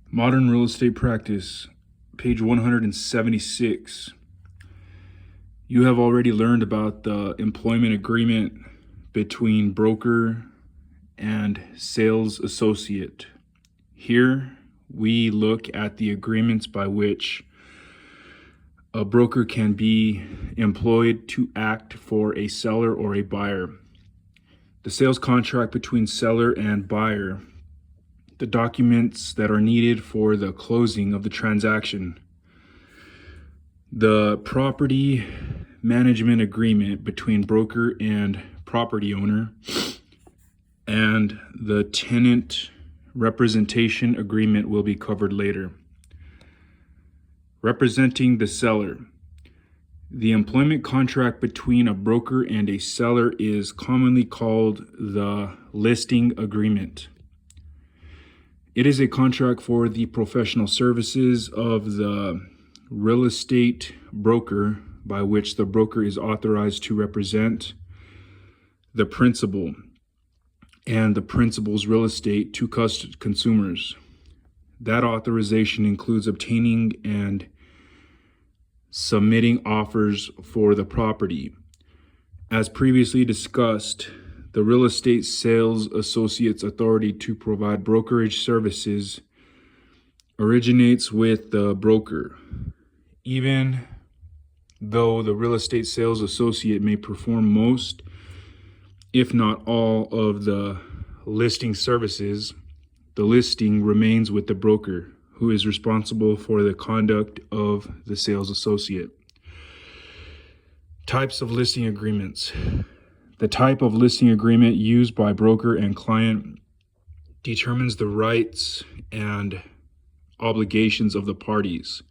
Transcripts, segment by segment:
Modern Real Estate Practice, page 176. You have already learned about the employment agreement between broker and sales associate. Here, we look at the agreements by which a broker can be employed to act for a seller or a buyer. The sales contract between seller and buyer, the documents that are needed for the closing of the transaction, the property management agreement between broker and property owner, and the tenant representation agreement will be covered later. Representing the seller. The employment contract between a broker and a seller is commonly called the listing agreement. It is a contract for the professional services of the real estate broker by which the broker is authorized to represent the principal and the principal's real estate to consumers. That authorization includes obtaining and submitting offers for the property. As previously discussed, the Real Estate Sales Associates authority to provide brokerage services originates with the broker. Even though the real estate sales associate may perform most, if not all, of the listing services, the listing remains with the broker, who is responsible for the conduct of the sales associate. Types of listing agreements. The type of listing agreement used by broker and client determines the rights and obligations of the parties.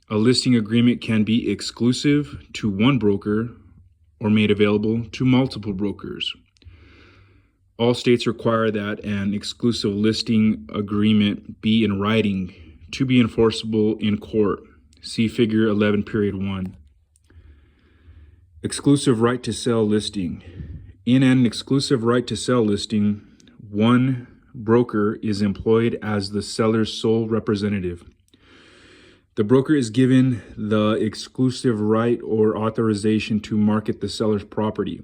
A listing agreement can be exclusive to one broker or made available to multiple brokers. All states require that an exclusive listing agreement be in writing to be enforceable in court. See Figure 11, Period 1. Exclusive right to sell listing. In an exclusive right to sell listing, one broker is employed as the seller's sole representative. The broker is given the exclusive right or authorization to market the seller's property.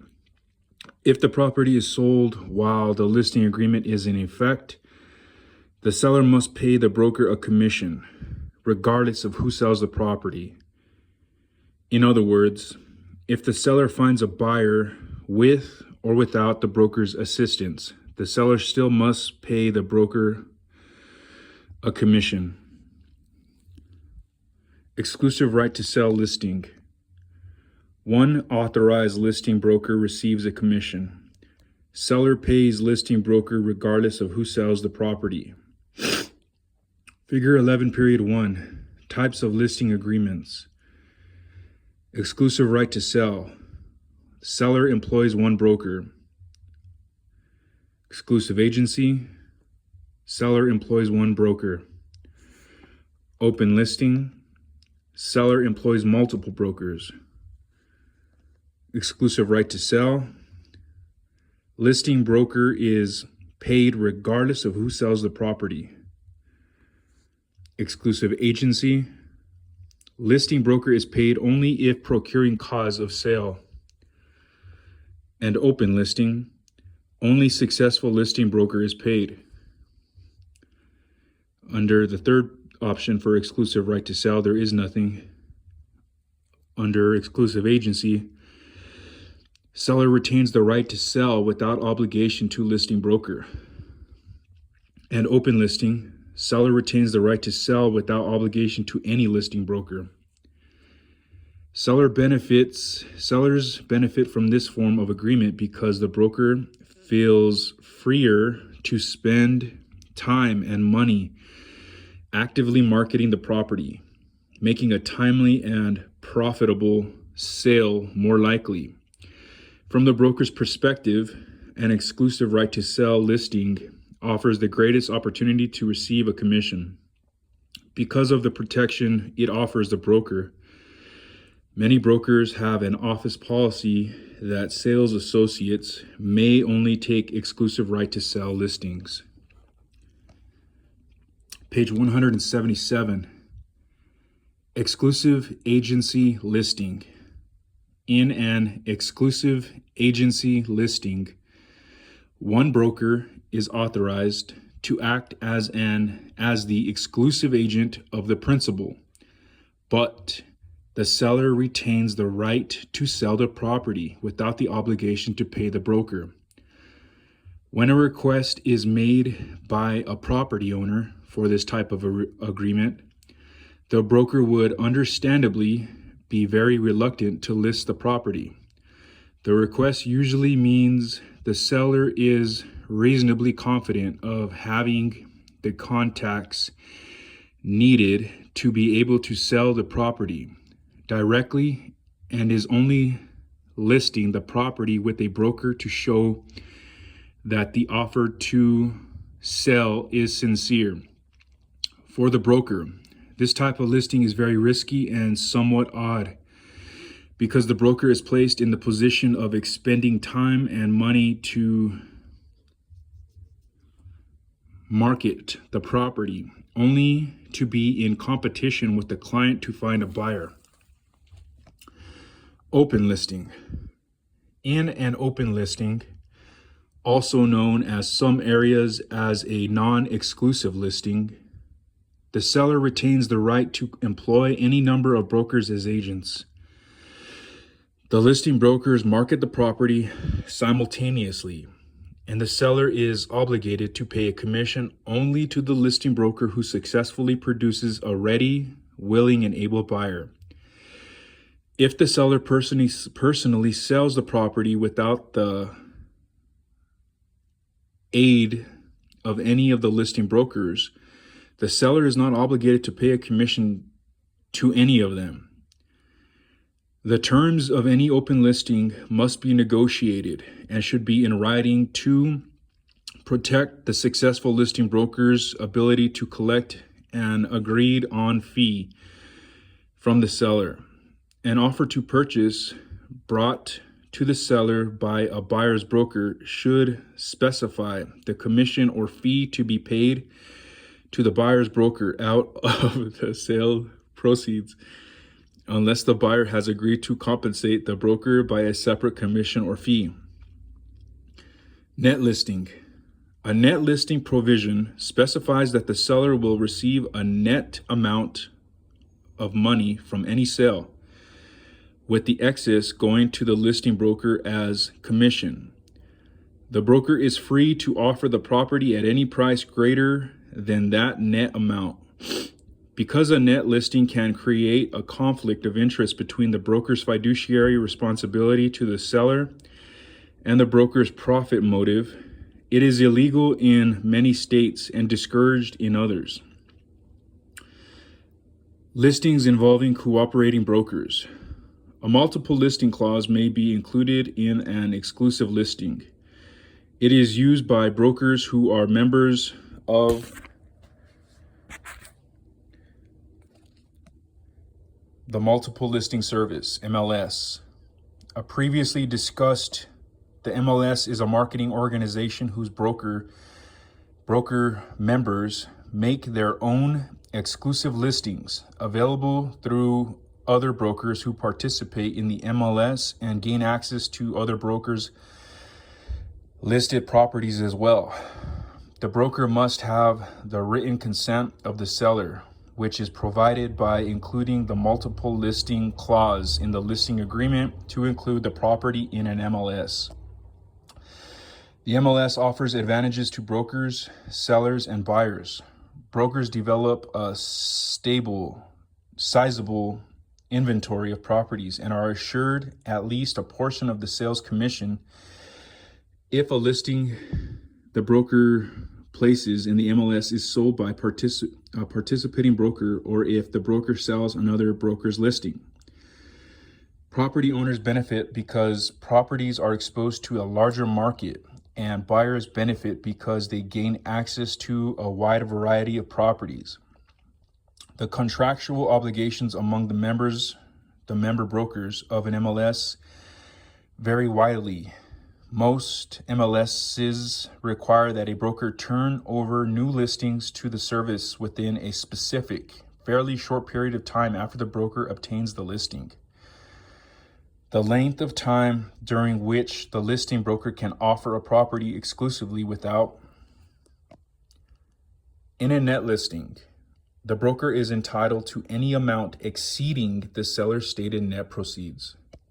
If the property is sold while the listing agreement is in effect, the seller must pay the broker a commission, regardless of who sells the property. In other words, if the seller finds a buyer with or without the broker's assistance, the seller still must pay the broker a commission. Exclusive right to sell listing. One authorized listing broker receives a commission. Seller pays listing broker regardless of who sells the property. Figure 11, Period 1. Types of listing agreements. Exclusive right to sell. Seller employs one broker. Exclusive agency. Seller employs one broker. Open listing. Seller employs multiple brokers. Exclusive right to sell. Listing broker is paid regardless of who sells the property. Exclusive agency. Listing broker is paid only if procuring cause of sale. And open listing. Only successful listing broker is paid. Under the third option for exclusive right to sell, there is nothing. Under exclusive agency, seller retains the right to sell without obligation to listing broker. And open listing, seller retains the right to sell without obligation to any listing broker. Sellers benefit from this form of agreement because the broker feels freer to spend time and money actively marketing the property, making a timely and profitable sale more likely. From the broker's perspective, an exclusive right to sell listing offers the greatest opportunity to receive a commission. Because of the protection it offers the broker, many brokers have an office policy that sales associates may only take exclusive right to sell listings. Page 177, exclusive agency listing. In an exclusive agency listing, one broker is authorized to act as the exclusive agent of the principal, but the seller retains the right to sell the property without the obligation to pay the broker. When a request is made by a property owner for this type of agreement, the broker would understandably be very reluctant to list the property. The request usually means the seller is reasonably confident of having the contacts needed to be able to sell the property directly and is only listing the property with a broker to show that the offer to sell is sincere. For the broker, this type of listing is very risky and somewhat odd because the broker is placed in the position of expending time and money to market the property, only to be in competition with the client to find a buyer. Open listing. In an open listing, also known as some areas as a non-exclusive listing, the seller retains the right to employ any number of brokers as agents. The listing brokers market the property simultaneously, and the seller is obligated to pay a commission only to the listing broker who successfully produces a ready, willing, and able buyer. If the seller personally sells the property without the aid of any of the listing brokers, the seller is not obligated to pay a commission to any of them. The terms of any open listing must be negotiated and should be in writing to protect the successful listing broker's ability to collect an agreed on fee from the seller. An offer to purchase brought to the seller by a buyer's broker should specify the commission or fee to be paid to the buyer's broker out of the sale proceeds, unless the buyer has agreed to compensate the broker by a separate commission or fee. Net listing. A net listing provision specifies that the seller will receive a net amount of money from any sale, with the excess going to the listing broker as commission. The broker is free to offer the property at any price greater than that net amount. Because a net listing can create a conflict of interest between the broker's fiduciary responsibility to the seller and the broker's profit motive, it is illegal in many states and discouraged in others. Listings involving cooperating brokers. A multiple listing clause may be included in an exclusive listing. It is used by brokers who are members of the Multiple Listing Service, MLS. Previously discussed, the MLS is a marketing organization whose broker members make their own exclusive listings available through other brokers who participate in the MLS and gain access to other brokers' listed properties as well. The broker must have the written consent of the seller, which is provided by including the multiple listing clause in the listing agreement to include the property in an MLS. The MLS offers advantages to brokers, sellers, and buyers. Brokers develop a stable, sizable inventory of properties and are assured at least a portion of the sales commission if a listing the broker places in the MLS is sold by a participating broker, or if the broker sells another broker's listing. Property owners benefit because properties are exposed to a larger market, and buyers benefit because they gain access to a wide variety of properties. The contractual obligations among the member brokers of an MLS vary widely. Most MLSs require that a broker turn over new listings to the service within a specific, fairly short period of time after the broker obtains the listing. The length of time during which the listing broker can offer a property exclusively without. In a net listing, the broker is entitled to any amount exceeding the seller's stated net proceeds.